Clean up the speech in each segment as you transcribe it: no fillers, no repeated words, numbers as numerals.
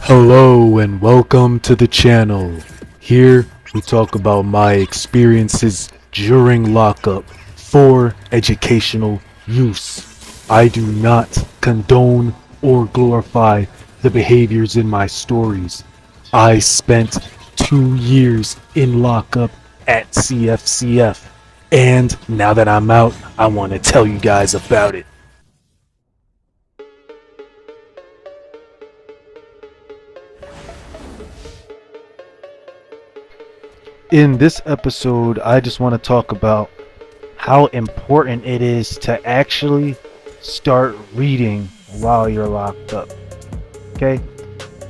Hello and welcome to the channel. Here we talk about my experiences during lockup for educational use. I do not condone or glorify the behaviors in my stories. I spent 2 years in lockup at CFCF, and now that I'm out, I want to tell you guys about it. In this episode, I just want to talk about how important it is to actually start reading while you're locked up. Okay?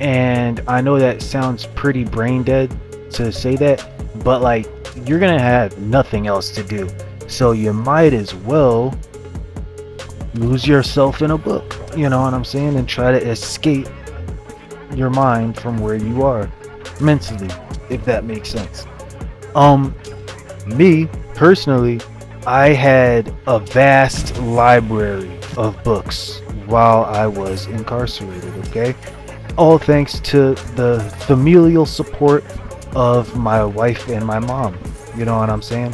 And I know that sounds pretty brain dead to say that, but like you're gonna have nothing else to do. So you might as well lose yourself in a book, you know what I'm saying? And try to escape your mind from where you are mentally, if that makes sense. Me personally, I had a vast library of books while I was incarcerated, okay? All thanks to the familial support of my wife and my mom, you know what I'm saying?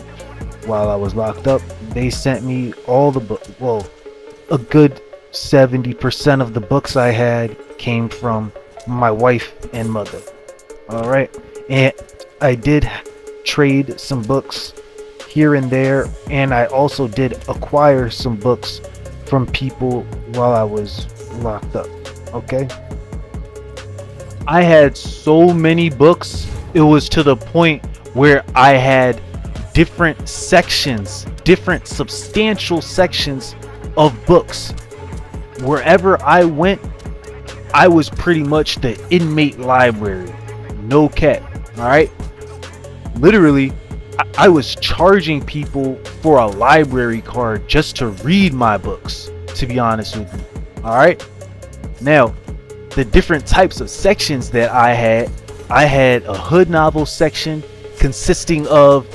While I was locked up, they sent me all the books. Well, a good 70% of the books I had came from my wife and mother. All right, and I did trade some books here and there, and I also did acquire some books from people while I was locked up. Okay, I had so many books, it was to the point where I had different sections, different substantial sections of books. Wherever I went, I was pretty much the inmate library. No cap. All right, literally I was charging people for a library card just to read my books, to be honest with you. All right, now the different types of sections that I had a hood novel section consisting of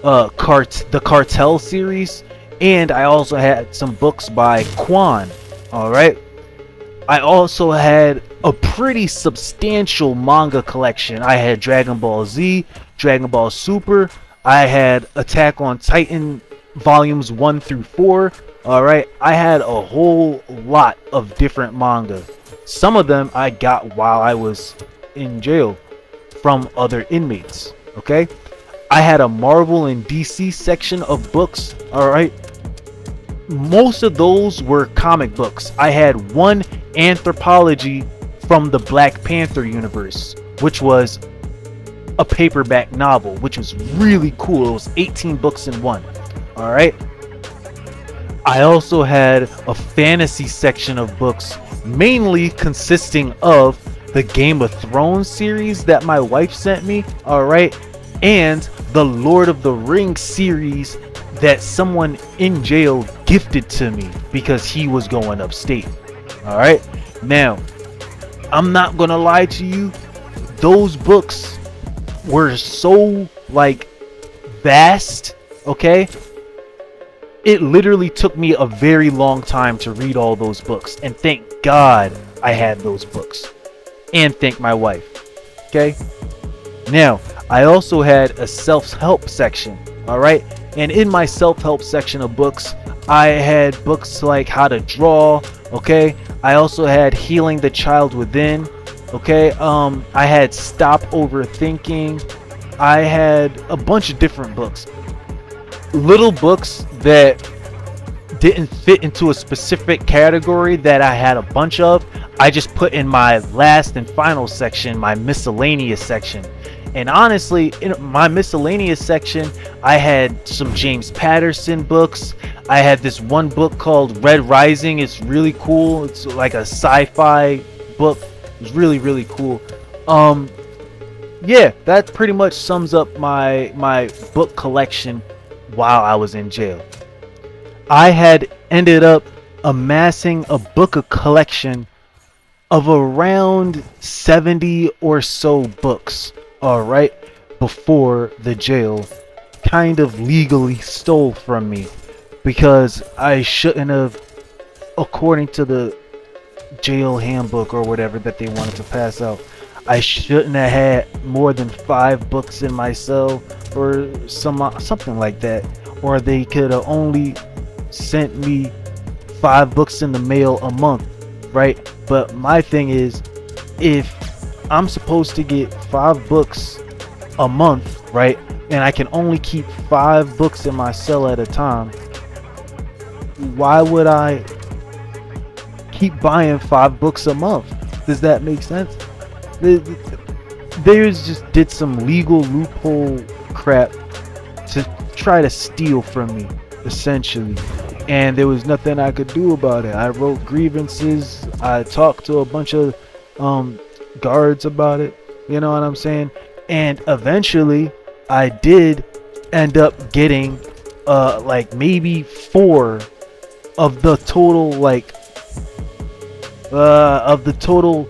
the Cartel series, and I also had some books by Quan. All right, I also had a pretty substantial manga collection. I had Dragon Ball Z, Dragon Ball Super. I had Attack on Titan volumes 1 through 4. All right, I had a whole lot of different manga. Some of them I got while I was in jail from other inmates. Okay, I had a Marvel and DC section of books. All right, most of those were comic books. I had one anthology from the Black Panther universe, which was a paperback novel, which was really cool. It was 18 books in one. All right, I also had a fantasy section of books, mainly consisting of the Game of Thrones series that my wife sent me. All right, and the Lord of the Rings series that someone in jail gifted to me because he was going upstate. All right, now I'm not gonna lie to you, those books were so like vast. Okay, it literally took me a very long time to read all those books, and thank God I had those books, and thank my wife. Okay, now I also had a self-help section. All right, and in my self-help section of books, I had books like How to Draw. Okay, I also had Healing the Child Within. Okay, I had Stop Overthinking. I had a bunch of different books, little books that didn't fit into a specific category that I had a bunch of. I just put in my last and final section, my miscellaneous section. And honestly, in my miscellaneous section, I had some James Patterson books. I had this one book called Red Rising. It's really cool. It's like a sci-fi book. It's really, really cool. Yeah, that pretty much sums up my book collection while I was in jail. I had ended up amassing a book collection of around 70 or so books. All right, before the jail kind of legally stole from me, because I shouldn't have, according to the jail handbook or whatever that they wanted to pass out. I shouldn't have had more than 5 books in my cell or something like that, or they could have only sent me 5 books in the mail a month, right? But my thing is, if I'm supposed to get 5 books a month, right, and I can only keep 5 books in my cell at a time, why would I keep buying 5 books a month? Does that make sense? There's just did some legal loophole crap to try to steal from me, essentially, and there was nothing I could do about it. I wrote grievances. I talked to a bunch of guards about it. You know what I'm saying? And eventually, I did end up getting like maybe 4 of the total, like of the total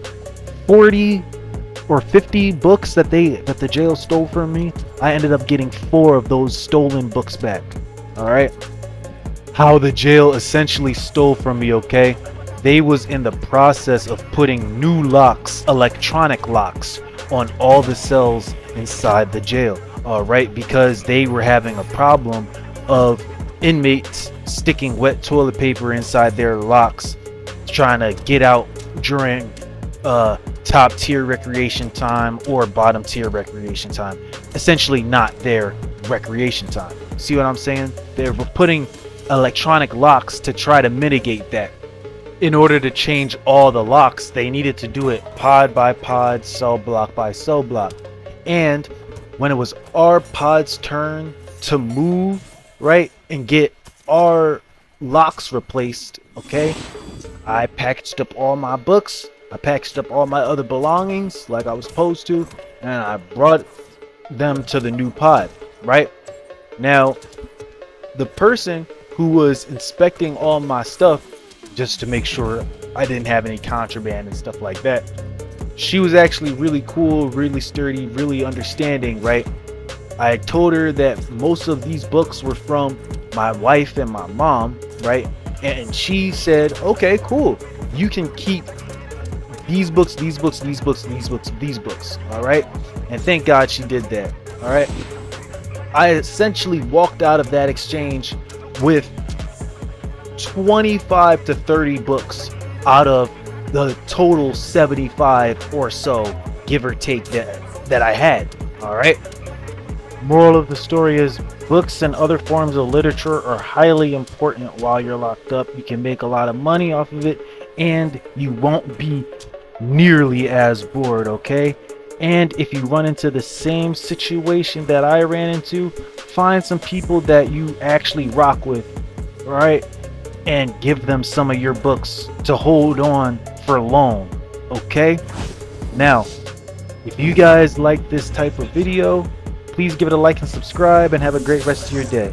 40 or 50 books that the jail stole from me. I ended up getting 4 of those stolen books back. All right, how the jail essentially stole from me, okay? They was in the process of putting new locks, electronic locks, on all the cells inside the jail. All right, because they were having a problem of inmates sticking wet toilet paper inside their locks, trying to get out during top tier recreation time or bottom tier recreation time. Essentially not their recreation time. See what I'm saying? They were putting electronic locks to try to mitigate that. In order to change all the locks, they needed to do it pod by pod, cell block by cell block. And when it was our pod's turn to move, right, and get our locks replaced, okay, I packaged up all my books, I packaged up all my other belongings like I was supposed to, and I brought them to the new pod, right? Now, the person who was inspecting all my stuff, just to make sure I didn't have any contraband and stuff like that, she was actually really cool, really sturdy, really understanding, right? I told her that most of these books were from my wife and my mom, right? And she said, okay, cool, you can keep these books, these books, these books, these books, these books. All right, and thank God she did that. All right, I essentially walked out of that exchange with 25 to 30 books out of the total 75 or so, give or take, that I had. All right, moral of the story is, books and other forms of literature are highly important while you're locked up. You can make a lot of money off of it, and you won't be nearly as bored, okay? And if you run into the same situation that I ran into, find some people that you actually rock with, right? And give them some of your books to hold on for loan, okay? Now, if you guys like this type of video, please give it a like and subscribe, and have a great rest of your day.